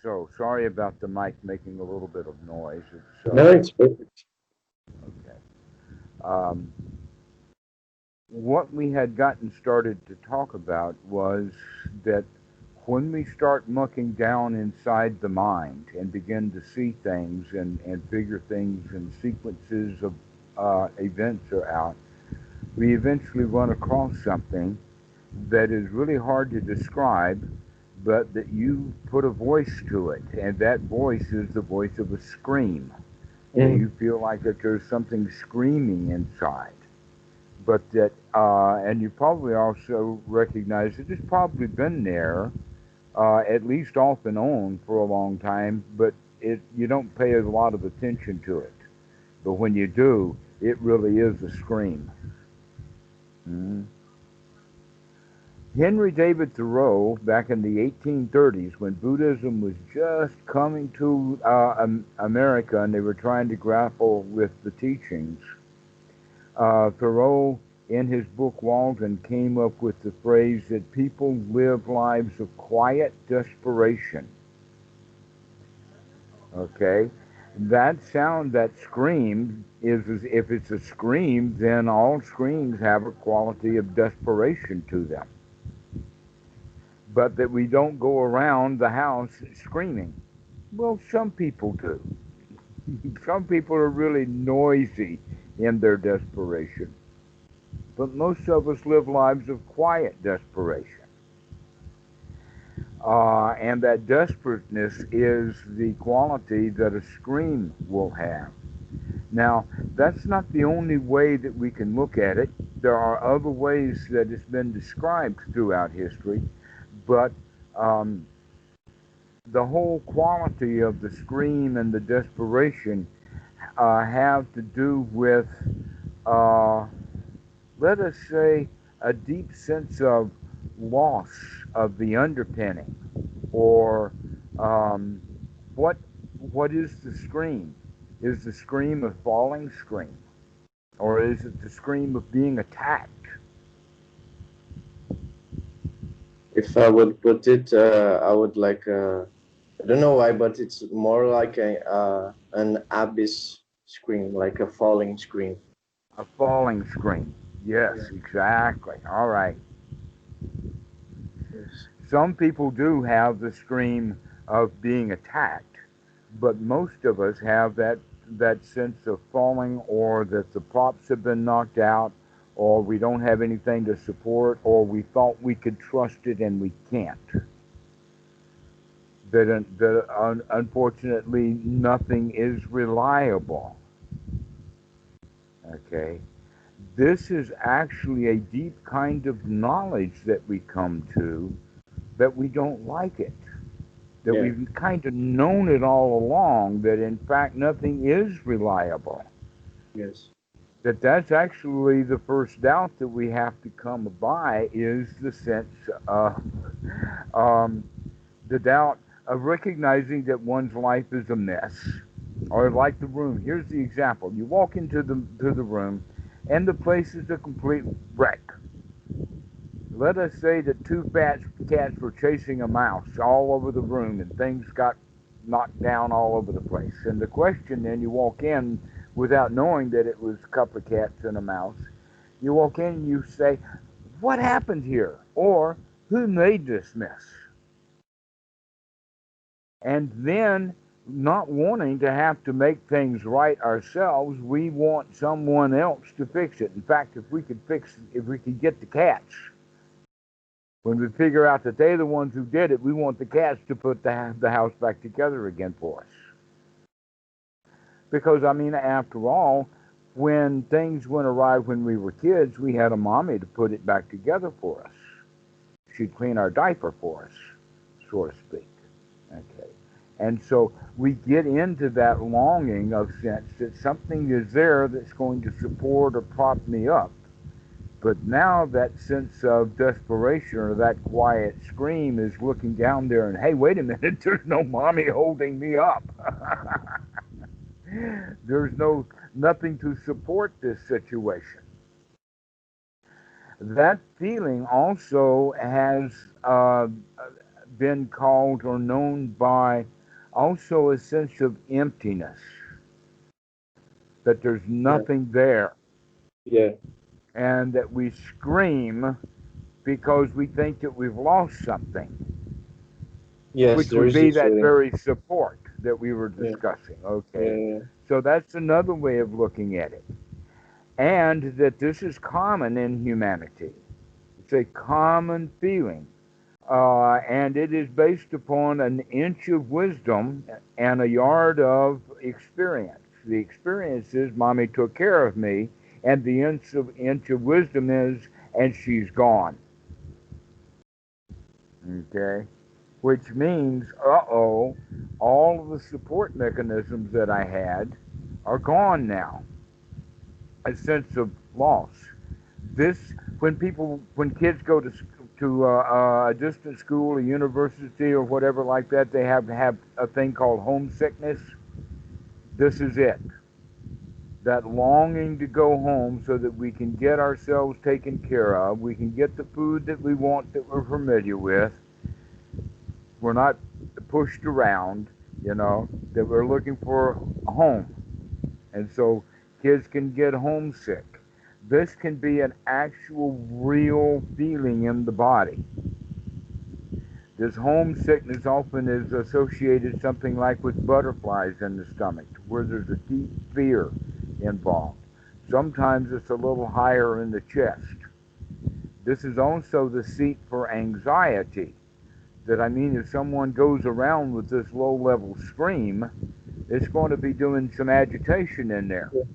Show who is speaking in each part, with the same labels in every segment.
Speaker 1: So sorry about the mic making a little bit of noise. It's
Speaker 2: No, it's perfect.
Speaker 1: okay. Um, what we had gotten started to talk about was that when we start mucking down inside the mind and begin to see things and figure things and sequences of events are out, we eventually run across something that is really hard to describe, but that you put a voice to it, and that voice is the voice of a scream. That
Speaker 2: Mm.
Speaker 1: you feel like that there's something screaming inside, but that, and you probably also recognize that it's probably been there, at least off and on for a long time, but you don't pay a lot of attention to it. But when you do, it really is a scream. Mhm. Henry David Thoreau, back in the 1830s, when Buddhism was just coming to America and they were trying to grapple with the teachings, Thoreau, in his book Walden, came up with the phrase that people live lives of quiet desperation. Okay? That sound, that scream, if it's a scream, then all screams have a quality of desperation to them, but that we don't go around the house screaming. Well, some people do. Some people are really noisy in their desperation, but most of us live lives of quiet desperation. And that desperateness is the quality that a scream will have. Now, that's not the only way that we can look at it. There are other ways that it's been described throughout history, but um, the whole quality of the scream and the desperation have to do with, uh, let us say, a deep sense of loss of the underpinning, or um, what what is the scream? Is the scream a falling scream, or is it the scream of being attacked?
Speaker 2: If I would put it, I would like, I don't know why, but it's more like an abyss scream, like a falling scream.
Speaker 1: A falling scream. Yes,
Speaker 2: Yeah.
Speaker 1: exactly. All right.
Speaker 2: Yes.
Speaker 1: Some people do have the scream of being attacked, but most of us have that sense of falling, or that the props have been knocked out, or we don't have anything to support, or we thought we could trust it and we can't. That unfortunately nothing is reliable. Okay, this is actually a deep kind of knowledge that we come to, that we don't like it, that
Speaker 2: Yeah.
Speaker 1: we've kind of known it all along, that in fact nothing is reliable,
Speaker 2: Yes.
Speaker 1: that's actually the first doubt that we have to come by, is the sense of um, the doubt of recognizing that one's life is a mess. Or like the room, here's the example: you walk into the room and the place is a complete wreck. Let us say that two fat cats were chasing a mouse all over the room and things got knocked down all over the place. And the question then, you walk in without knowing that it was a couple of cats and a mouse. You walk in and you say, "What happened here?" Or, "Who made this mess?" And then, not wanting to have to make things right ourselves, we want someone else to fix it. In fact, if we could get the cats, when we figure out that they're the ones who did it, we want the cats to put the house back together again for us. Because, I mean, after all, when things went awry when we were kids, we had a mommy to put it back together for us. She'd clean our diaper for us, so to speak. Okay. And so we get into that longing of sense that something is there that's going to support or prop me up. But now that sense of desperation, or that quiet scream, is looking down there and, hey, wait a minute, there's no mommy holding me up. There's nothing to support this situation. That feeling also has been called or known by also a sense of emptiness, that there's
Speaker 2: Yeah.
Speaker 1: nothing there,
Speaker 2: Yeah.
Speaker 1: and that we scream because we think that we've lost something,
Speaker 2: Yes,
Speaker 1: which
Speaker 2: there
Speaker 1: would
Speaker 2: is
Speaker 1: be
Speaker 2: this
Speaker 1: that
Speaker 2: feeling.
Speaker 1: very support that we were
Speaker 2: Yeah.
Speaker 1: discussing.
Speaker 2: Yeah.
Speaker 1: Okay,
Speaker 2: Yeah.
Speaker 1: so that's another way of looking at it, and that this is common in humanity. It's a common feeling, and it is based upon an inch of wisdom and a yard of experience. The experience is mommy took care of me, and the inch of wisdom is, and she's gone. Okay? Which means, uh-oh, all of the support mechanisms that I had are gone now. A sense of loss. This, when kids go to a distant school, a university, or whatever like that, they have a thing called homesickness. This is it. That longing to go home so that we can get ourselves taken care of, we can get the food that we want, that we're familiar with. We're not pushed around, that we're looking for a home. And so kids can get homesick. This can be an actual real feeling in the body. This homesickness often is associated something like with butterflies in the stomach, where there's a deep fear involved. Sometimes it's a little higher in the chest. This is also the seat for anxiety. That I mean, if someone goes around with this low-level scream, it's going to be doing some agitation in there.
Speaker 2: Yeah.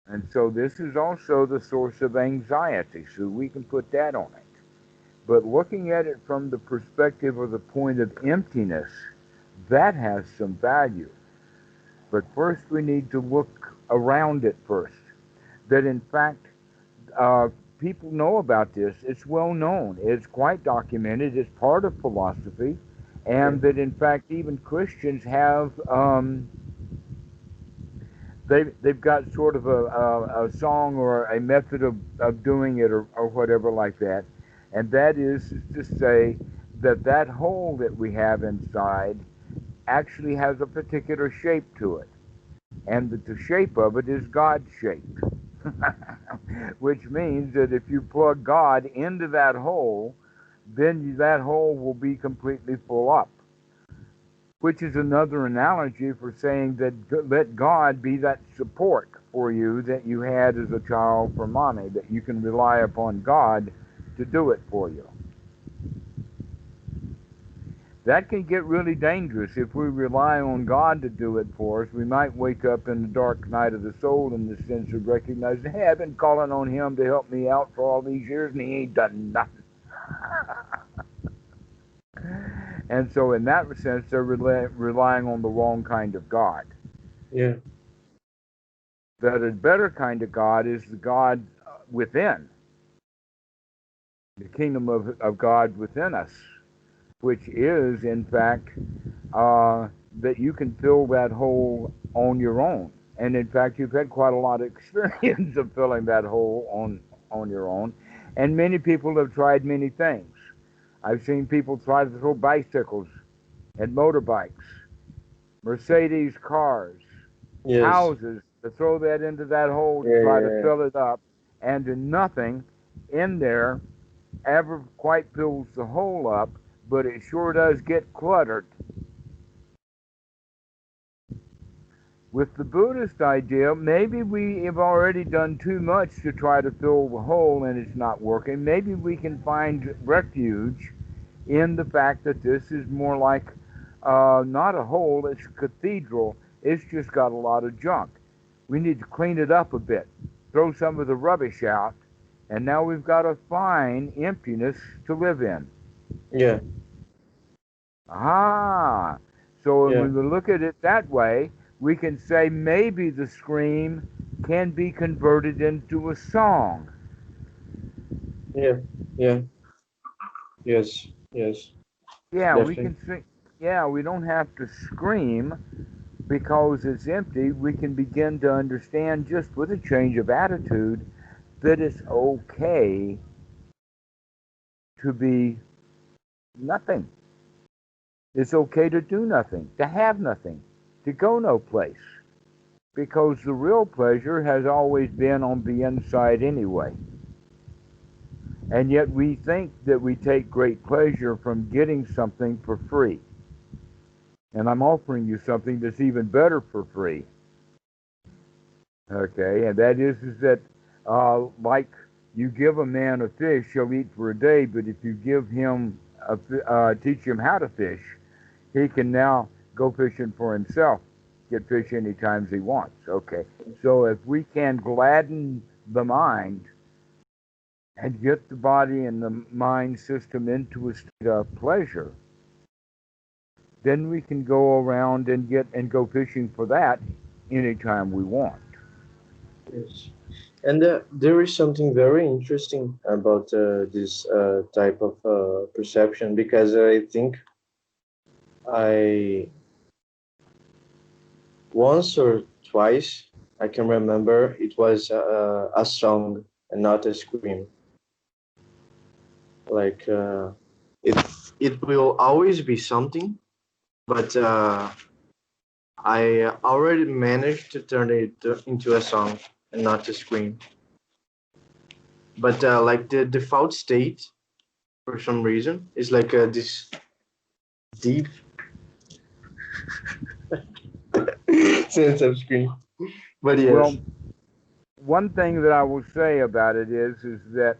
Speaker 1: And so this is also the source of anxiety, so we can put that on it. But looking at it from the perspective or the point of emptiness, that has some value. But first we need to look around it first. That in fact, uh, people know about this. It's well known. It's quite documented. It's part of philosophy.
Speaker 2: Yeah.
Speaker 1: And that in fact, even Christians have, they've got sort of a song or a method of doing it, or whatever like that. And that is to say that that hole that we have inside actually has a particular shape to it. And that the shape of it is God shaped. Which means that if you plug God into that hole, then that hole will be completely full up. Which is another analogy for saying that let God be that support for you that you had as a child for mommy, that you can rely upon God to do it for you. That can get really dangerous if we rely on God to do it for us. We might wake up in the dark night of the soul in the sense of recognizing, hey, I've been calling on Him to help me out for all these years, and He ain't done nothing. And so in that sense, they're relying on the wrong kind of God.
Speaker 2: Yeah.
Speaker 1: That a better kind of God is the God within, the kingdom of God within us, which is, in fact, that you can fill that hole on your own. And in fact, you've had quite a lot of experience of filling that hole on your own. And many people have tried many things. I've seen people try to throw bicycles and motorbikes, Mercedes cars,
Speaker 2: Yes.
Speaker 1: houses, to throw that into that hole to
Speaker 2: Yeah.
Speaker 1: try to
Speaker 2: Yeah.
Speaker 1: fill it up, and nothing in there ever quite fills the hole up, but it sure does get cluttered. With the Buddhist idea, maybe we have already done too much to try to fill the hole and it's not working. Maybe we can find refuge in the fact that this is more like not a hole, it's a cathedral. It's just got a lot of junk. We need to clean it up a bit, throw some of the rubbish out, and now we've got a fine emptiness to live in.
Speaker 2: Yeah.
Speaker 1: Ah, so
Speaker 2: Yeah.
Speaker 1: when we look at it that way, we can say maybe the scream can be converted into a song.
Speaker 2: Yeah. Yeah. Yes. Yes.
Speaker 1: Yeah, we
Speaker 2: Definitely.
Speaker 1: can sing. Yeah, we don't have to scream because it's empty. We can begin to understand just with a change of attitude that it's okay to be nothing. It's okay to do nothing, to have nothing, to go no place, because the real pleasure has always been on the inside anyway. And yet we think that we take great pleasure from getting something for free. And I'm offering you something that's even better for free. Okay, and that is that like you give a man a fish, he'll eat for a day, but if you give him teach him how to fish, he can now go fishing for himself, get fish any times he wants. Okay, so if we can gladden the mind and get the body and the mind system into a state of pleasure, then we can go around and go fishing for that anytime we want.
Speaker 2: Yes. And there is something very interesting about this type of perception, because I think I once or twice I can remember it was a song and not a scream. Like it it will always be something, but I already managed to turn it into a song and not a scream. But like the default state, for some reason, is like this deep sense of scream. But yes,
Speaker 1: Well, one thing that I will say about it is that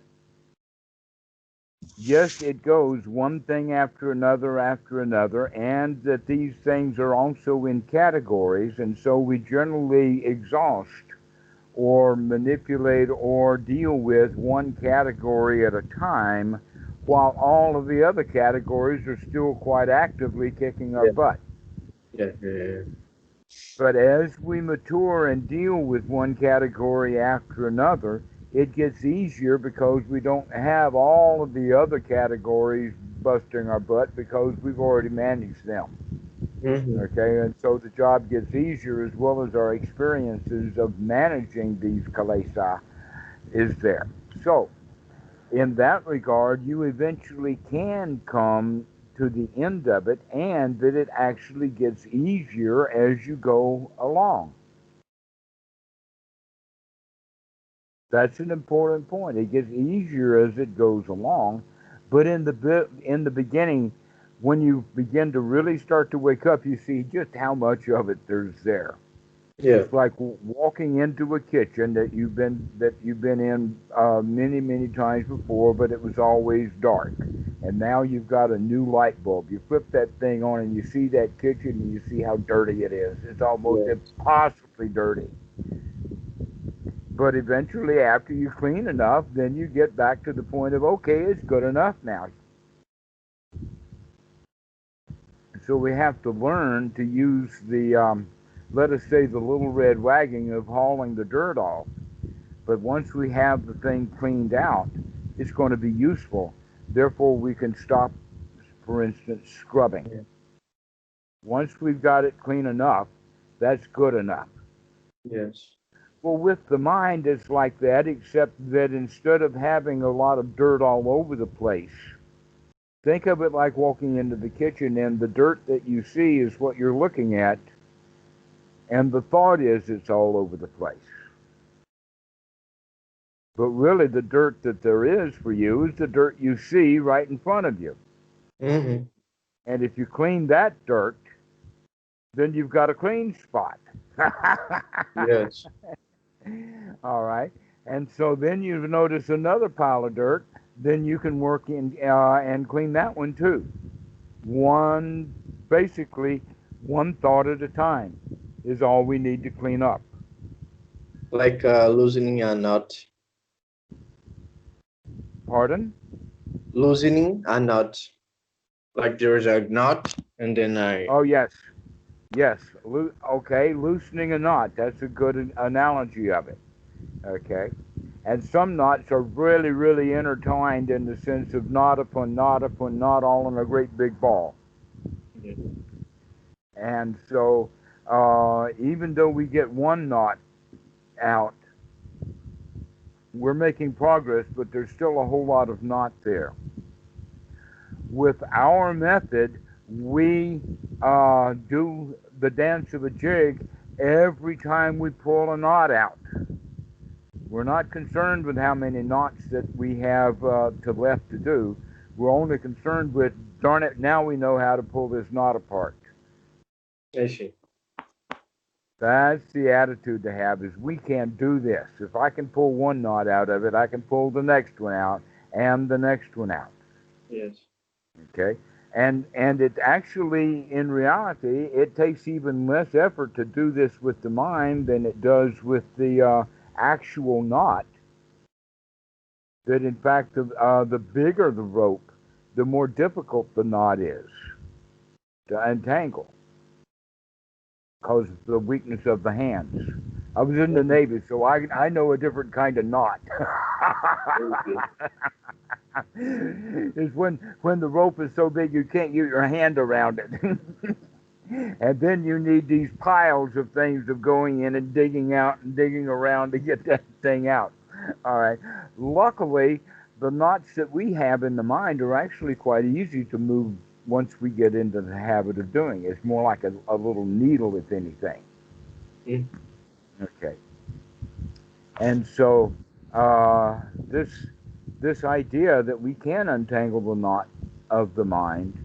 Speaker 1: yes, it goes one thing after another, and that these things are also in categories, and so we generally exhaust or manipulate or deal with one category at a time, while all of the other categories are still quite actively kicking our
Speaker 2: yeah,
Speaker 1: butt.
Speaker 2: yeah.
Speaker 1: But as we mature and deal with one category after another, it gets easier because we don't have all of the other categories busting our butt because we've already managed them.
Speaker 2: Mm-hmm.
Speaker 1: Okay, and so the job gets easier as well as our experiences of managing these kilesa is there. So, in that regard, you eventually can come to the end of it, and that it actually gets easier as you go along. That's an important point. It gets easier as it goes along, but in the beginning, when you begin to really start to wake up, you see just how much of it there's there.
Speaker 2: Yeah,
Speaker 1: It's like walking into a kitchen that you've been in many times before, but it was always dark, and now you've got a new light bulb. You flip that thing on, and you see that kitchen, and you see how dirty it is. It's almost
Speaker 2: yeah,
Speaker 1: impossibly dirty. But eventually, after you clean enough, then you get back to the point of okay, it's good enough now. So we have to learn to use let us say, the little red wagon of hauling the dirt off. But once we have the thing cleaned out, it's going to be useful. Therefore, we can stop, for instance, scrubbing.
Speaker 2: yeah.
Speaker 1: Once we've got it clean enough, that's good enough.
Speaker 2: Yes.
Speaker 1: Well, with the mind, it's like that, except that instead of having a lot of dirt all over the place, think of it like walking into the kitchen, and the dirt that you see is what you're looking at, and the thought is it's all over the place. But really, the dirt that there is for you is the dirt you see right in front of you.
Speaker 2: Mm-hmm.
Speaker 1: And if you clean that dirt, then you've got a clean spot.
Speaker 2: Yes.
Speaker 1: All right. And so then you notice another pile of dirt, then you can work in and clean that one too. One, basically, one thought at a time is all we need to clean up.
Speaker 2: Like loosening a knot.
Speaker 1: Pardon?
Speaker 2: Loosening a knot. Like there's a knot, and then I.
Speaker 1: Oh, yes. Yes. Okay, loosening a knot. That's a good analogy of it. Okay. And some knots are really intertwined in the sense of knot upon knot upon knot, all in a great big ball. And so, even though we get one knot out, we're making progress, but there's still a whole lot of knot there. With our method, we do the dance of a jig every time we pull a knot out. We're not concerned with how many knots that we have to left to do. We're only concerned with, darn it, now we know how to pull this knot apart.
Speaker 2: I see.
Speaker 1: That's the attitude to have, is we can do this. If I can pull one knot out of it, I can pull the next one out and the next one out.
Speaker 2: Yes.
Speaker 1: Okay? And it actually, in reality, it takes even less effort to do this with the mind than it does with the actual knot. That in fact, the bigger the rope, the more difficult the knot is to untangle because of the weakness of the hands. I was in the Navy, so I know a different kind of knot. It's when the rope is so big you can't get your hand around it. And then you need these piles of things of going in and digging out and digging around to get that thing out. All right. Luckily, the knots that we have in the mind are actually quite easy to move once we get into the habit of doing it. It's more like a little needle, if anything.
Speaker 2: Mm.
Speaker 1: Okay. And so this idea that we can untangle the knot of the mind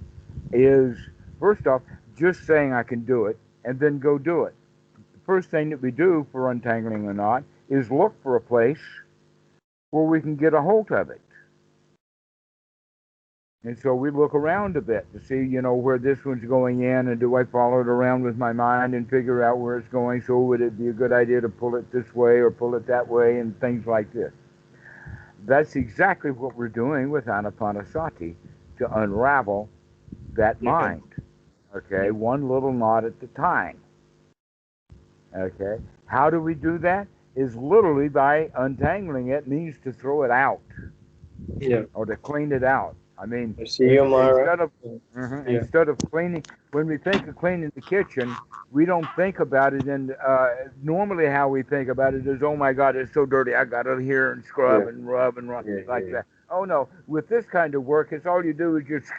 Speaker 1: is, first off, just saying I can do it and then go do it. The first thing that we do for untangling a knot is look for a place where we can get a hold of it. And so we look around a bit to see, where this one's going in, and do I follow it around with my mind and figure out where it's going? So would it be a good idea to pull it this way or pull it that way and things like this? That's exactly what we're doing with Anapanasati, to unravel that mind. Okay, one little knot at a time. Okay, how do we do that? Is literally by untangling it means to throw it out.
Speaker 2: Yeah.
Speaker 1: Or to clean it out. I mean, instead of cleaning, when we think of cleaning the kitchen, we don't think about it in, normally how we think about it is, oh my God, it's so dirty, I got to here and scrub and rub and rub like that. Oh no, with this kind of work, it's all you do is just,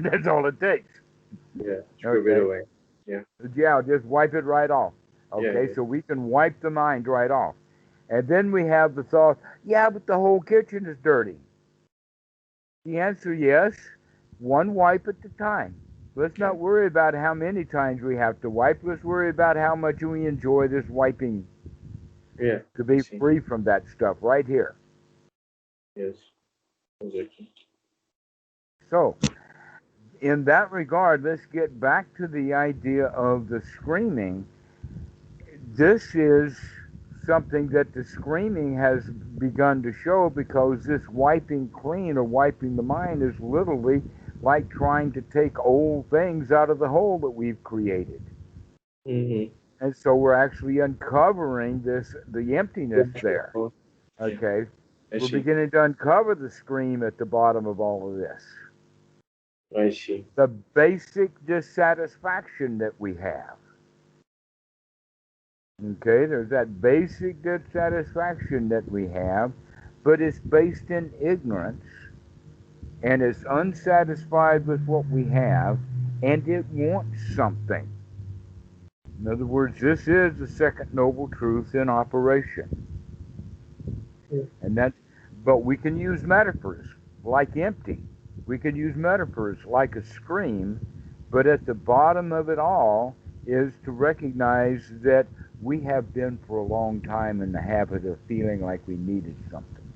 Speaker 1: that's all it takes.
Speaker 2: Yeah, scrub it away.
Speaker 1: Yeah, just wipe it right off. Okay, so we can wipe the mind right off. And then we have the thought, yeah, but the whole kitchen is dirty. The answer, yes, one wipe at a time. Let's not worry about how many times we have to wipe. Let's worry about how much we enjoy this wiping.
Speaker 2: Yeah.
Speaker 1: To be free from that stuff right here.
Speaker 2: Yes. Exactly.
Speaker 1: So, in that regard, let's get back to the idea of the screaming. This is something that the screaming has begun to show, because this wiping clean or wiping the mind is literally like trying to take old things out of the hole that we've created.
Speaker 2: Mm-hmm.
Speaker 1: And so we're actually uncovering the emptiness there. Okay? We're beginning to uncover the scream at the bottom of all of this.
Speaker 2: I see.
Speaker 1: The basic dissatisfaction that we have. Okay, there's that basic dissatisfaction that we have, but it's based in ignorance, and it's unsatisfied with what we have, and it wants something. In other words, this is the second noble truth in operation. And but we can use metaphors like empty. We can use metaphors like a scream, but at the bottom of it all is to recognize that we have been for a long time in the habit of feeling like we needed something.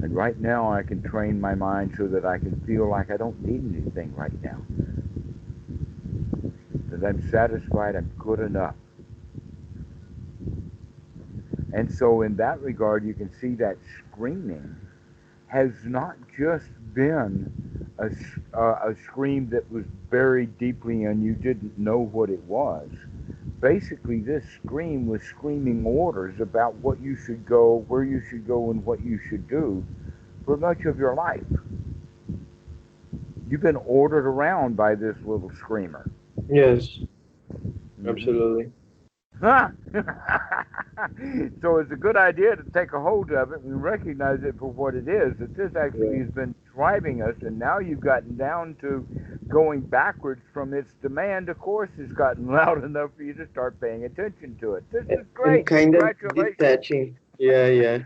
Speaker 1: And right now I can train my mind so that I can feel like I don't need anything right now. That I'm satisfied, I'm good enough. And so in that regard, you can see that screaming has not just been a scream that was buried deeply and you didn't know what it was. Basically, this scream was screaming orders about what you should go, where you should go, and what you should do for much of your life. You've been ordered around by this little screamer.
Speaker 2: Yes, absolutely.
Speaker 1: Huh? So it's a good idea to take a hold of it and recognize it for what it is. That this actually
Speaker 2: Yeah.
Speaker 1: has been driving us, and now you've gotten down to going backwards from its demand. Of course, it's gotten loud enough for you to start paying attention to it. This is
Speaker 2: And
Speaker 1: great.
Speaker 2: kind of
Speaker 1: Congratulations.
Speaker 2: detaching. Yeah, yeah.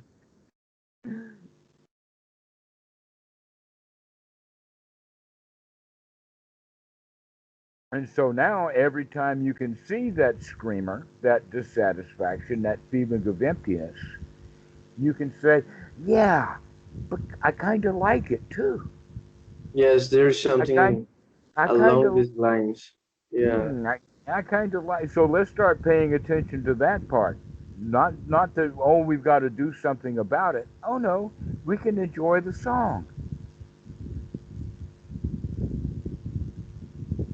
Speaker 1: And so now, every time you can see that screamer, that dissatisfaction, that feeling of emptiness, you can say, "Yeah, but I kind of like it too.
Speaker 2: Yes, there's
Speaker 1: I kind,
Speaker 2: something
Speaker 1: I kind
Speaker 2: along
Speaker 1: of,
Speaker 2: these lines. Yeah.
Speaker 1: I kind of like." So let's start paying attention to that part. Not that, oh, we've got to do something about it. Oh no, we can enjoy the song.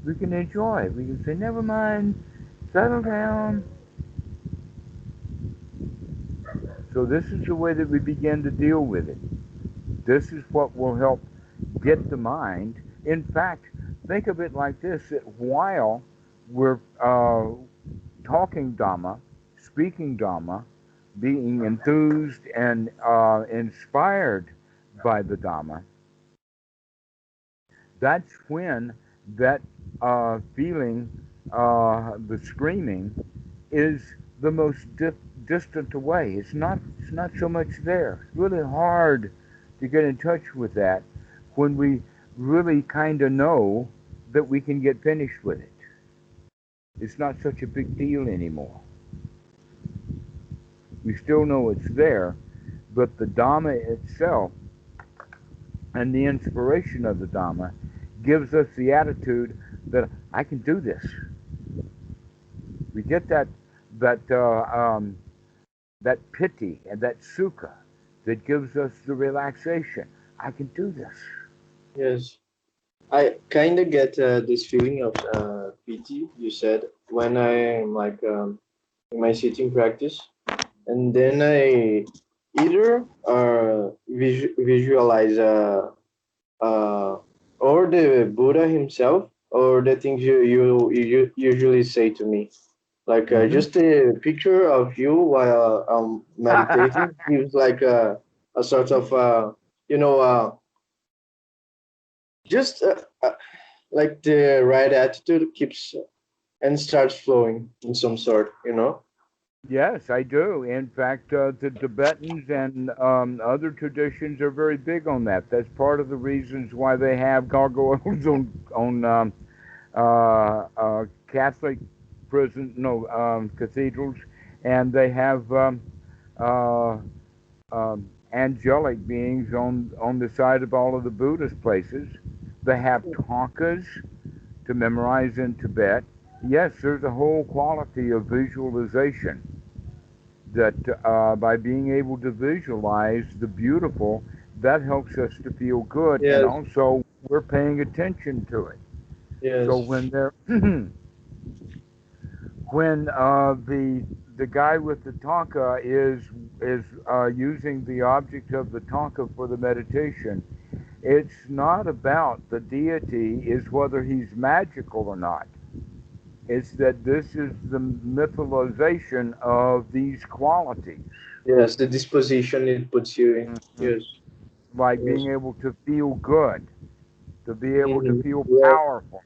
Speaker 1: We can enjoy. We can say, never mind, settle down. So this is the way that we begin to deal with it. This is what will help get the mind. In fact, think of it like this: that while we're talking Dhamma, speaking Dhamma, being enthused and inspired by the Dhamma, that's when that feeling, the screaming, is the most distant away. It's not so much there. It's really hard to get in touch with that when we really kind of know that we can get finished with it. It's not such a big deal anymore. We still know it's there, but the Dhamma itself and the inspiration of the Dhamma gives us the attitude that I can do this. We get that that piti and that sukha that gives us the relaxation. I can do this.
Speaker 2: Yes. I kind of get this feeling of pity, you said, when I'm like in my sitting practice. And then I either visualize or the Buddha himself or the things you usually say to me. Like
Speaker 1: Hmm.
Speaker 2: just a picture of you while meditating gives like a sort of, you know, just like the right attitude keeps and starts flowing in some sort, you know?
Speaker 1: Yes, I do. In fact, the Tibetans and other traditions are very big on that. That's part of the reasons why they have gargoyles on Catholic prison, no, cathedrals, and they have uh, angelic beings on the side of all of the Buddhist places. They have tankas to memorize in Tibet. Yes, there's a whole quality of visualization that by being able to visualize the beautiful, that helps us to feel good, and
Speaker 2: Yes,
Speaker 1: also we're paying attention to it. So
Speaker 2: yes,
Speaker 1: when they're when the guy with the tanka is using the object of the tanka for the meditation, it's not about the deity, is whether he's magical or not. It's that this is the mythologization of these qualities.
Speaker 2: yes. The disposition it puts you in.
Speaker 1: Mhm.
Speaker 2: Yes,
Speaker 1: Like
Speaker 2: yes.
Speaker 1: being able to feel good, to be able to
Speaker 2: Mm-hmm.
Speaker 1: feel
Speaker 2: Yeah,
Speaker 1: powerful.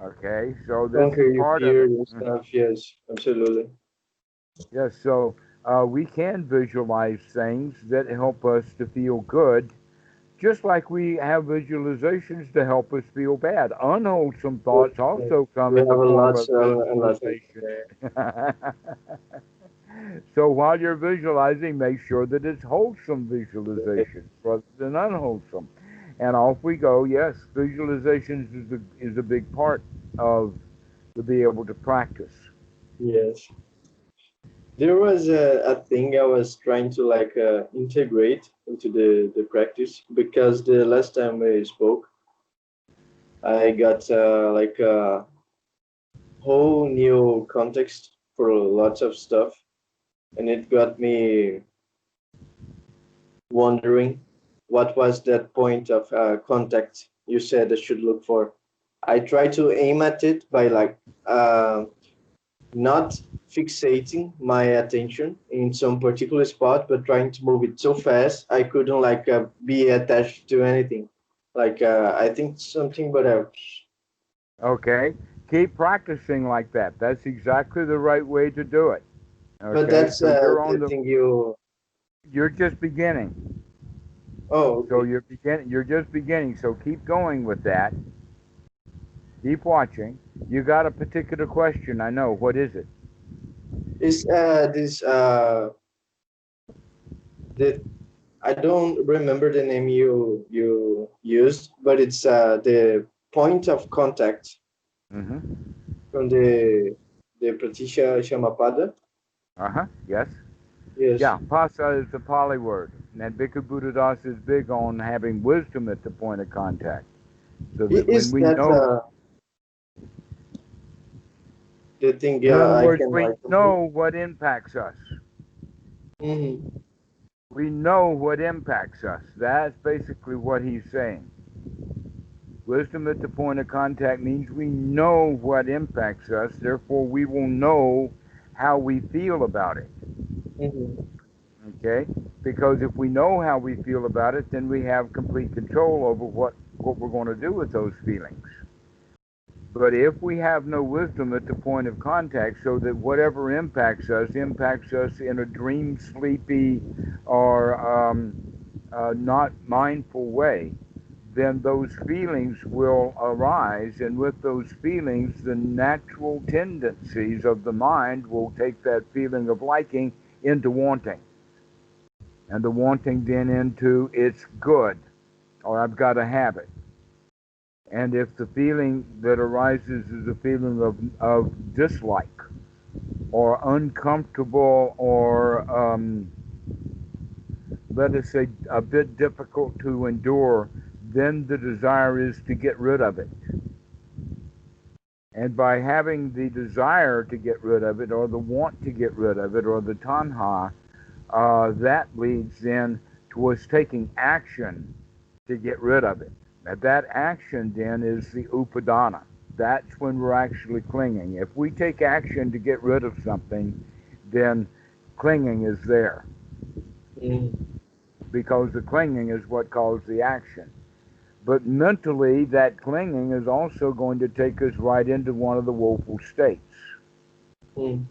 Speaker 1: Okay, so this is
Speaker 2: conquer your
Speaker 1: part of it.
Speaker 2: fears and stuff. Yes, absolutely.
Speaker 1: Yes, so we can visualize things that help us to feel good, just like we have visualizations to help us feel bad. Unwholesome
Speaker 2: Yes,
Speaker 1: thoughts
Speaker 2: yes.
Speaker 1: also come
Speaker 2: We
Speaker 1: in
Speaker 2: have
Speaker 1: the form of
Speaker 2: a lot of
Speaker 1: visualization. So while you're visualizing, make sure that it's wholesome
Speaker 2: yeah.
Speaker 1: visualizations rather than unwholesome. And off we go. Yes, visualizations is a big part of to be able to practice.
Speaker 2: Yes. There was a thing I was trying to like integrate into the practice because the last time we spoke, I got like a whole new context for lots of stuff, and it got me wondering what was that point of contact you said I should look for. I try to aim at it by like not fixating my attention in some particular spot, but trying to move it so fast I couldn't like be attached to anything. Like I think something, but
Speaker 1: Okay? Keep practicing like that. That's exactly the right way to do it.
Speaker 2: but
Speaker 1: Okay?
Speaker 2: that's
Speaker 1: So you're on
Speaker 2: the
Speaker 1: the
Speaker 2: thing you.
Speaker 1: you're just beginning.
Speaker 2: Oh,
Speaker 1: So
Speaker 2: okay.
Speaker 1: you're just beginning. So keep going with that. Keep watching. You got a particular question, I know. What is it?
Speaker 2: Is this the I don't remember the name you used, but it's the point of contact
Speaker 1: Mm-hmm.
Speaker 2: from the Pratisha Shamapada.
Speaker 1: Yes.
Speaker 2: Yes.
Speaker 1: Yeah, pasa is the Pali word. And Bhikkhu Buddhadas is big on having wisdom at the point of contact. So that when
Speaker 2: Is
Speaker 1: we
Speaker 2: that
Speaker 1: know,
Speaker 2: the thing?
Speaker 1: in
Speaker 2: Yeah,
Speaker 1: other
Speaker 2: I
Speaker 1: words,
Speaker 2: can
Speaker 1: we
Speaker 2: like.
Speaker 1: know what impacts us.
Speaker 2: Mm-hmm.
Speaker 1: We know what impacts us. That's basically what he's saying. Wisdom at the point of contact means we know what impacts us, therefore we will know how we feel about it.
Speaker 2: Mm-hmm.
Speaker 1: Okay? Because if we know how we feel about it, then we have complete control over what we're going to do with those feelings. But if we have no wisdom at the point of contact, so that whatever impacts us in a dream, sleepy, or not mindful way, then those feelings will arise, and with those feelings, the natural tendencies of the mind will take that feeling of liking into wanting, and the wanting then into it's good, or I've got to have it. And if the feeling that arises is a feeling of dislike or uncomfortable or, let us say, a bit difficult to endure, then the desire is to get rid of it. And by having the desire to get rid of it, or the want to get rid of it, or the tanha, that leads then to us taking action to get rid of it. Now, that action then is the upadana. That's when we're actually clinging. If we take action to get rid of something, then clinging is there,
Speaker 2: Mm-hmm.
Speaker 1: because the clinging is what caused the action. But mentally, that clinging is also going to take us right into one of the woeful states.
Speaker 2: Mm-hmm.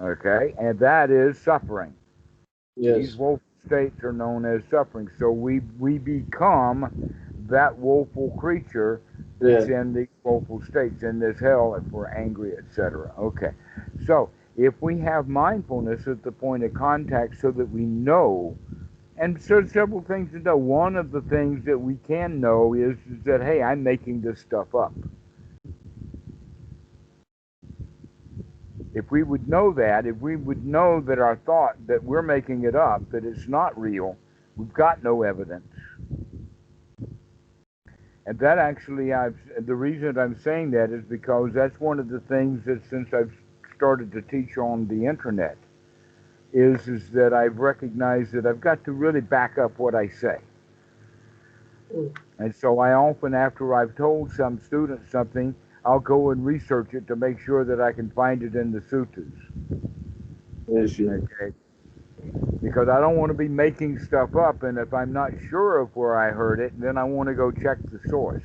Speaker 1: Okay? And that is suffering. These
Speaker 2: Yes.
Speaker 1: woeful states are known as suffering. So we become that woeful creature that's
Speaker 2: Yeah.
Speaker 1: in these woeful states, in this hell, if we're angry, etc. Okay. So if we have mindfulness at the point of contact so that we know, and so several things to know. One of the things that we can know is that, hey, I'm making this stuff up. If we would know that, if we would know that our thought, that we're making it up, that it's not real, we've got no evidence. And that actually, the reason I'm saying that is because that's one of the things that since I've started to teach on the internet is that I've recognized that I've got to really back up what I say. And so I often, after I've told some students something, I'll go and research it to make sure that I can find it in the suttas.
Speaker 2: Yes. Yes.
Speaker 1: Okay? Because I don't want to be making stuff up, and if I'm not sure of where I heard it, then I want to go check the source.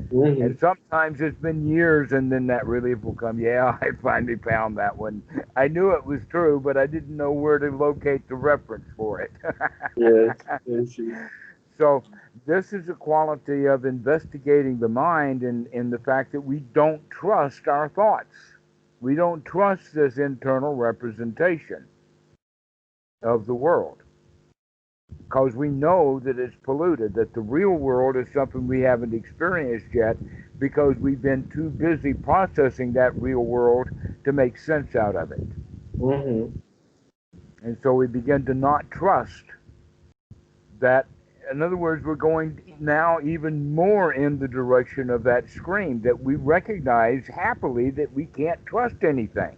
Speaker 2: Mm-hmm.
Speaker 1: And sometimes it's been years, and then that relief will come. Yeah, I finally found that one. I knew it was true, but I didn't know where to locate the reference for it.
Speaker 2: Yes. Yes. Yes.
Speaker 1: So this is a quality of investigating the mind in the fact that we don't trust our thoughts. We don't trust this internal representation of the world, because we know that it's polluted, that the real world is something we haven't experienced yet, because we've been too busy processing that real world to make sense out of it.
Speaker 2: Mm-hmm.
Speaker 1: And so we begin to not trust that. In other words, we're going now even more in the direction of that scream, that we recognize happily that we can't trust anything.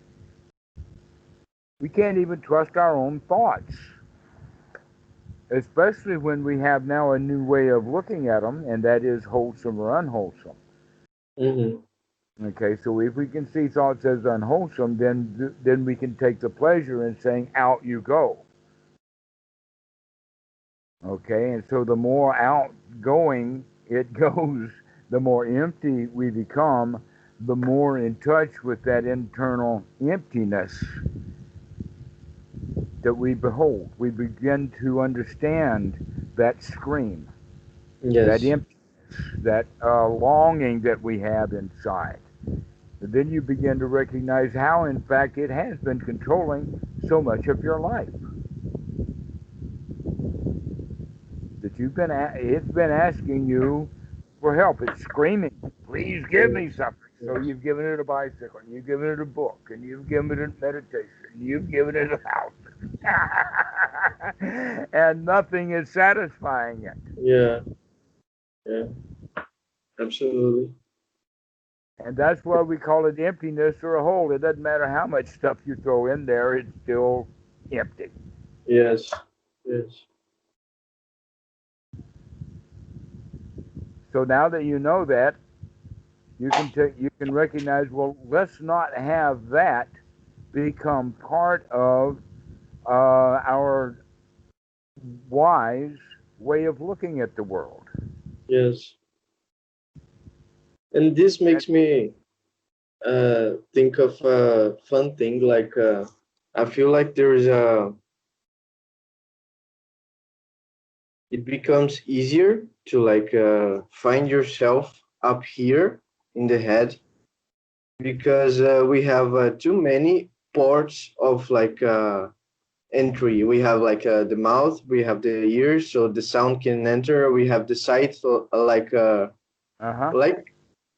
Speaker 1: We can't even trust our own thoughts, especially when we have now a new way of looking at them, and that is wholesome or unwholesome.
Speaker 2: Mm-hmm.
Speaker 1: Okay, so if we can see thoughts as unwholesome, then we can take the pleasure in saying, "Out you go." Okay, and so the more outgoing it goes, the more empty we become, the more in touch with that internal emptiness that we behold. We begin to understand that scream, that
Speaker 2: Yes.
Speaker 1: emptiness, that longing that we have inside. And then you begin to recognize how, in fact, it has been controlling so much of your life. That it's been asking you for help. It's screaming, "Please give me
Speaker 2: Yes.
Speaker 1: something." So
Speaker 2: Yes.
Speaker 1: you've given it a bicycle, and you've given it a book, and you've given it meditation, and you've given it a house, and nothing is satisfying it.
Speaker 2: Yeah. Yeah. Absolutely.
Speaker 1: And that's why we call it emptiness or a hole. It doesn't matter how much stuff you throw in there; it's still empty.
Speaker 2: Yes. Yes.
Speaker 1: So now that you know that, you can recognize, well, let's not have that become part of our wise way of looking at the world.
Speaker 2: Yes. And this
Speaker 1: And,
Speaker 2: makes me think of a fun thing. Like I feel like there is a. It becomes easier to like find yourself up here in the head because we have too many parts of like entry. We have like the mouth, we have the ears, so the sound can enter. We have the sight, so
Speaker 1: uh-huh,
Speaker 2: like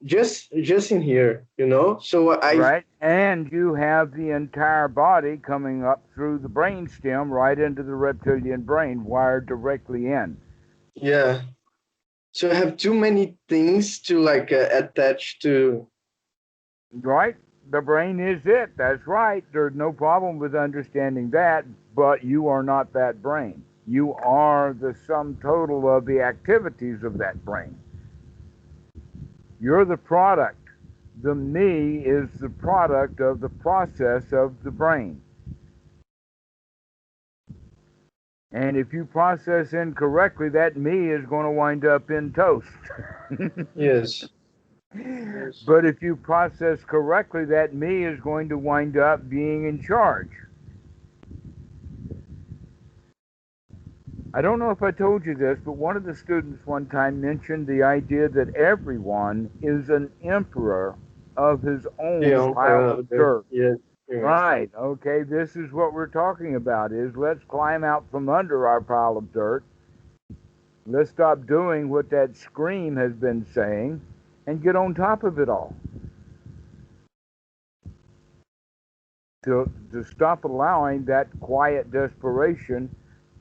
Speaker 2: just in here, you know. So I
Speaker 1: right? And you have the entire body coming up through the brain stem right into the reptilian brain, wired directly in.
Speaker 2: yeah. So I have too many things to like attach to.
Speaker 1: Right? The brain is it. That's right. There's no problem with understanding that, but you are not that brain. You are the sum total of the activities of that brain. You're the product. The me is the product of the process of the brain. And if you process incorrectly, that me is going to wind up in toast.
Speaker 2: Yes. Yes.
Speaker 1: But if you process correctly, that me is going to wind up being in charge. I don't know if I told you this, but one of the students one time mentioned the idea that everyone is an emperor of his own
Speaker 2: Yeah.
Speaker 1: pile of
Speaker 2: Okay.
Speaker 1: dirt.
Speaker 2: Yes. Yes.
Speaker 1: Right, okay, this is what we're talking about is let's climb out from under our pile of dirt. Let's stop doing what that scream has been saying and get on top of it all. To stop allowing that quiet desperation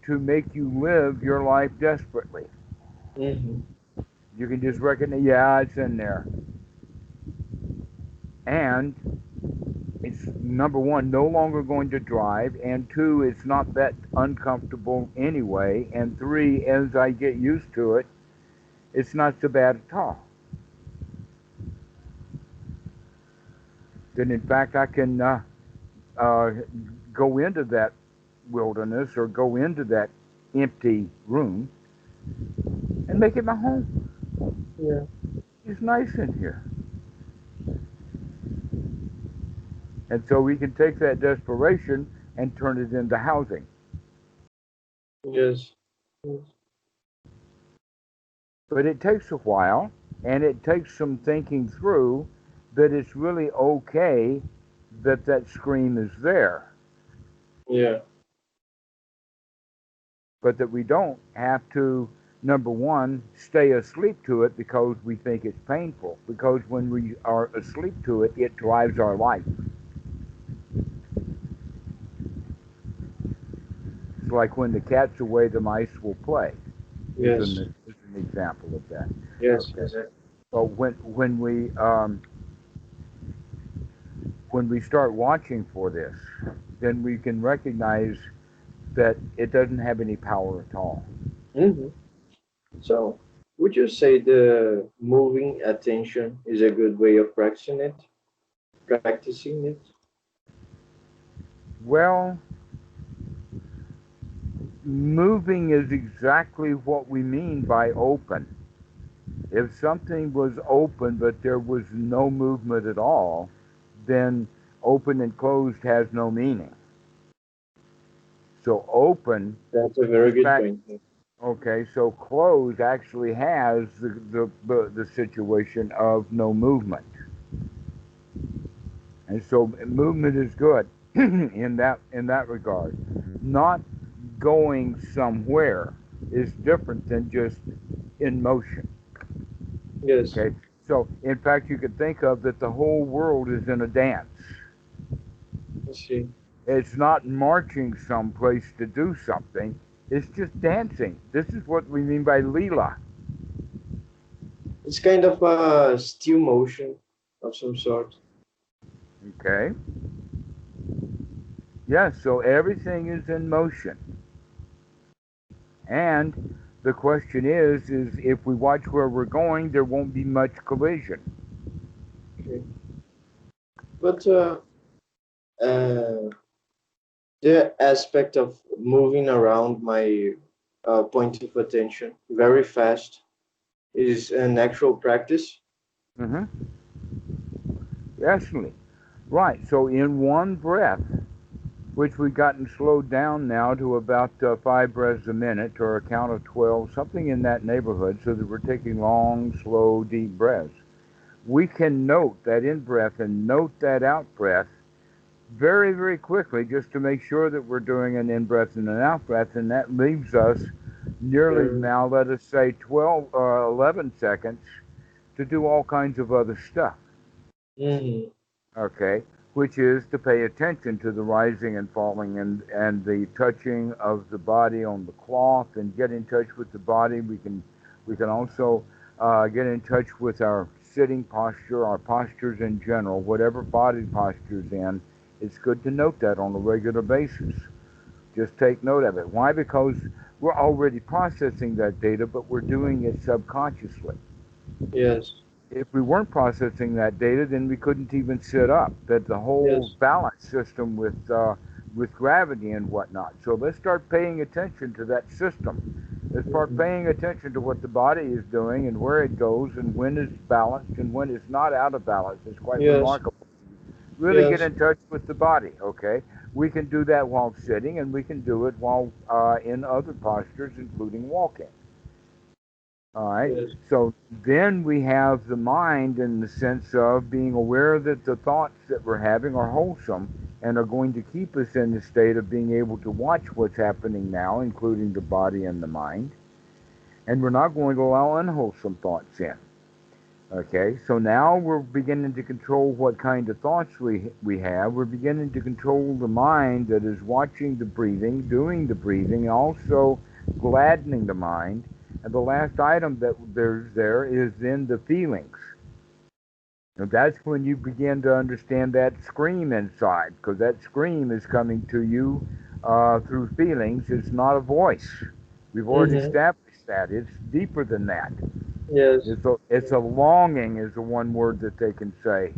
Speaker 1: to make you live your life desperately.
Speaker 2: Mm-hmm.
Speaker 1: You can just recognize, yeah, it's in there. And it's number one, no longer going to drive, and two, it's not that uncomfortable anyway, and three, as I get used to it, it's not so bad at all. Then, in fact, I can uh, go into that wilderness or go into that empty room and make it my home.
Speaker 2: Yeah.
Speaker 1: It's nice in here. And so we can take that desperation and turn it into housing.
Speaker 2: Yes. Yes.
Speaker 1: But it takes a while, and it takes some thinking through that it's really okay that that scream is there,
Speaker 2: Yeah.
Speaker 1: but that we don't have to, number one, stay asleep to it because we think it's painful. Because when we are asleep to it, it drives our life. It's like when the cat's away, the mice will play.
Speaker 2: Yes.
Speaker 1: Is an example of that.
Speaker 2: Yes.
Speaker 1: Okay.
Speaker 2: Exactly.
Speaker 1: But when we start watching for this, then we can recognize that it doesn't have any power at all.
Speaker 2: Mm-hmm. So. would you say the moving attention is a good way of practicing it? Practicing it?
Speaker 1: Well, moving is exactly what we mean by open. If something was open but there was no movement at all, then open and closed has no meaning. So open,
Speaker 2: That's a very
Speaker 1: in
Speaker 2: good
Speaker 1: fact,
Speaker 2: point.
Speaker 1: okay, so closed actually has the situation of no movement. And so movement is good in that regard. Not going somewhere is different than just in motion.
Speaker 2: Yes,
Speaker 1: Okay, so in fact, you could think of that the whole world is in a dance.
Speaker 2: I see.
Speaker 1: It's not marching someplace to do something. It's just dancing. This is what we mean by Leela.
Speaker 2: It's kind of a still motion of some sort.
Speaker 1: Okay. Yes. So everything is in motion, and the question is if we watch where we're going, there won't be much collision.
Speaker 2: Okay. But uh, the aspect of moving around my point of attention very fast is an actual practice.
Speaker 1: Mm-hmm. Definitely. Right. So in one breath, which we've gotten slowed down now to about 5 breaths a minute, or a count of 12, something in that neighborhood, so that we're taking long, slow, deep breaths. We can note that in breath and note that out breath very, very quickly, just to make sure that we're doing an in breath and an out breath, and that leaves us nearly,
Speaker 2: Uh,
Speaker 1: now let us say 12 or 11 seconds to do all kinds of other stuff.
Speaker 2: mhm.
Speaker 1: Okay, which is to pay attention to the rising and falling and the touching of the body on the cloth, and get in touch with the body. We can also get in touch with our sitting posture, our postures in general, whatever body posture's in. It's good to note that on a regular basis. Just take note of it. Why? Because we're already processing that data, but we're doing it subconsciously.
Speaker 2: Yes,
Speaker 1: If we weren't processing that data, then we couldn't even sit up. That the whole
Speaker 2: yes,
Speaker 1: balance system with gravity and whatnot. So let's start paying attention to that system. Let's start
Speaker 2: mhm.
Speaker 1: paying attention to what the body is doing and where it goes and when it's balanced and when it's not out of balance. It's quite
Speaker 2: Yes,
Speaker 1: remarkable. Really get
Speaker 2: yes,
Speaker 1: in touch with the body. Okay, we can do that while sitting, and we can do it while in other postures, including walking. All right.
Speaker 2: yes,
Speaker 1: So then we have the mind in the sense of being aware that the thoughts that we're having are wholesome and are going to keep us in the state of being able to watch what's happening now, including the body and the mind. And we're not going to allow unwholesome thoughts in. Okay, so now we're beginning to control what kind of thoughts we have. We're beginning to control the mind that is watching the breathing, doing the breathing, also gladdening the mind. And the last item that there is then the feelings. And that's when you begin to understand that scream inside, because that scream is coming to you through feelings. It's not a voice. We've already
Speaker 2: hmm,
Speaker 1: established that. It's deeper than that.
Speaker 2: yes,
Speaker 1: It's a longing is the one word that they can say.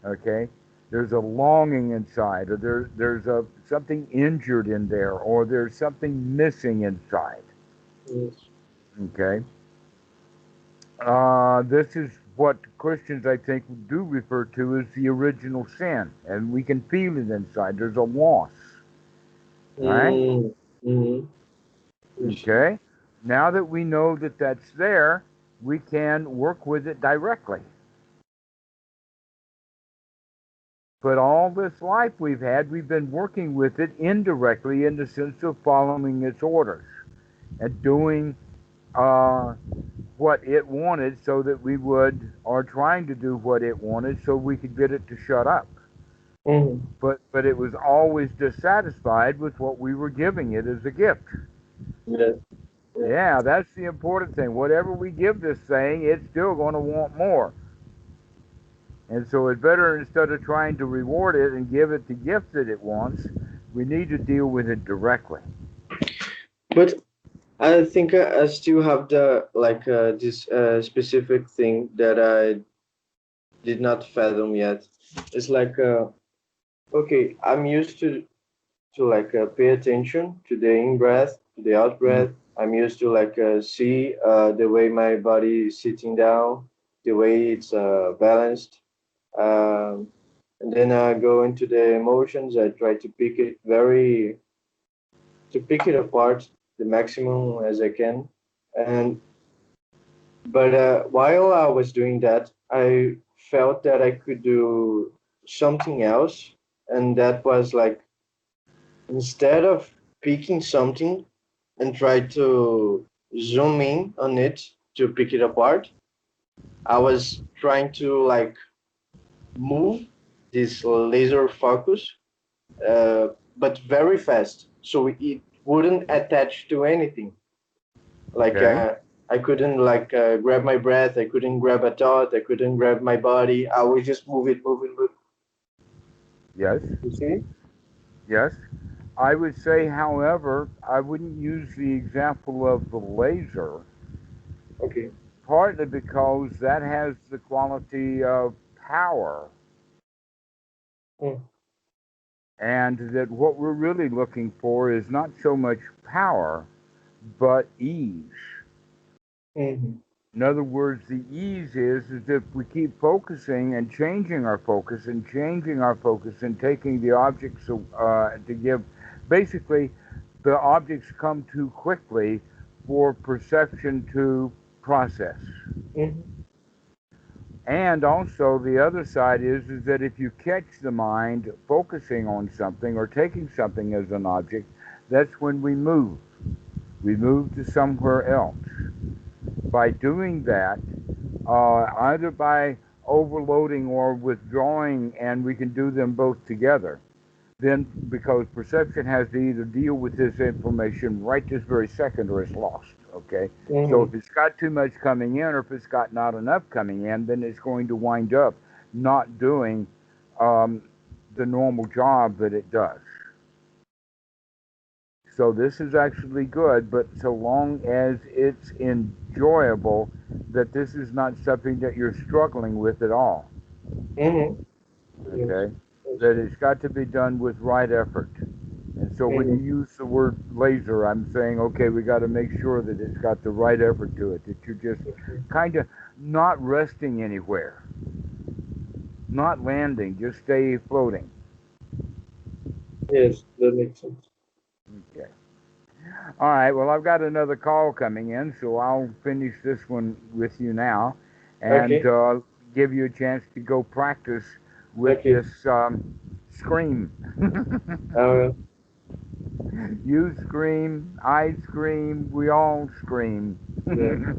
Speaker 1: Okay? There's a longing inside, or there's a something injured in there, or there's something missing inside.
Speaker 2: yes,
Speaker 1: Okay? This is what Christians, I think, do refer to as the original sin, and we can feel it inside. There's a loss. All right?
Speaker 2: mm, mm, yes,
Speaker 1: Okay? Now that we know that that's there, we can work with it directly. But all this life we've had, we've been working with it indirectly in the sense of following its orders and doing uh, what it wanted so that we would, or trying to do what it wanted so we could get it to shut up.
Speaker 2: mhm,
Speaker 1: But it was always dissatisfied with what we were giving it as a gift.
Speaker 2: yes,
Speaker 1: Yeah, that's the important thing. Whatever we give this thing, it's still going to want more. And so it's better, instead of trying to reward it and give it the gift that it wants, we need to deal with it directly.
Speaker 2: but I think I still have the like this specific thing that I did not fathom yet. It's like okay, I'm used to like pay attention to the in breath, to the out
Speaker 1: Mm.
Speaker 2: breath. I'm used to like see the way my body is sitting down, the way it's balanced. Um, and then I go into the emotions. I try to pick it apart the maximum as I can. And but while I was doing that, I felt that I could do something else, and that was like instead of picking something and try to zoom in on it to pick it apart, I was trying to like move this laser focus, uh, but very fast, so it wouldn't attach to anything. Like
Speaker 1: Okay.
Speaker 2: I couldn't like grab my breath, I couldn't grab a thought, I couldn't grab my body. I would just move it, move it, move
Speaker 1: Yes.
Speaker 2: it. You see?
Speaker 1: Yes. I would say, however, I wouldn't use the example of the laser,
Speaker 2: Okay.
Speaker 1: partly because that has the quality of power,
Speaker 2: Mm-hmm.
Speaker 1: and that what we're really looking for is not so much power, but ease.
Speaker 2: Mm-hmm.
Speaker 1: In other words, the ease is if we keep focusing and changing our focus and changing our focus and taking the objects to give, basically, the objects come too quickly for perception to process.
Speaker 2: Mm-hmm.
Speaker 1: And also, the other side is that if you catch the mind focusing on something or taking something as an object, that's when we move. We move to somewhere else. By doing that, either by overloading or withdrawing, and we can do them both together. Then, because perception has to either deal with this information right this very second or it's lost. Okay, so
Speaker 2: Mm-hmm.
Speaker 1: if it's got too much coming in or if it's got not enough coming in, then it's going to wind up not doing um, the normal job that it does. So this is actually good, but so long as it's enjoyable, that this is not something that you're struggling with at all.
Speaker 2: Mm-hmm. Yes.
Speaker 1: Okay?
Speaker 2: Yes.
Speaker 1: That it's got to be done with right effort. And so when you
Speaker 2: Mm-hmm.
Speaker 1: use the word laser, I'm saying, okay, we got to make sure that it's got the right effort to it, that you're just kind of not resting anywhere, not landing, just stay floating.
Speaker 2: Yes, that makes sense.
Speaker 1: Okay. All right. Well, I've got another call coming in, so I'll finish this one with you now, and
Speaker 2: Okay.
Speaker 1: give you a chance to go practice with
Speaker 2: Okay.
Speaker 1: this scream.
Speaker 2: Uh,
Speaker 1: You scream, I scream, we all scream.
Speaker 2: yeah.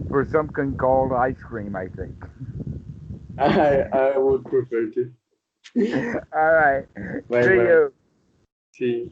Speaker 1: For something called ice cream, I think.
Speaker 2: I would prefer to.
Speaker 1: All right.
Speaker 2: Bye
Speaker 1: See
Speaker 2: bye.
Speaker 1: you.
Speaker 2: See you.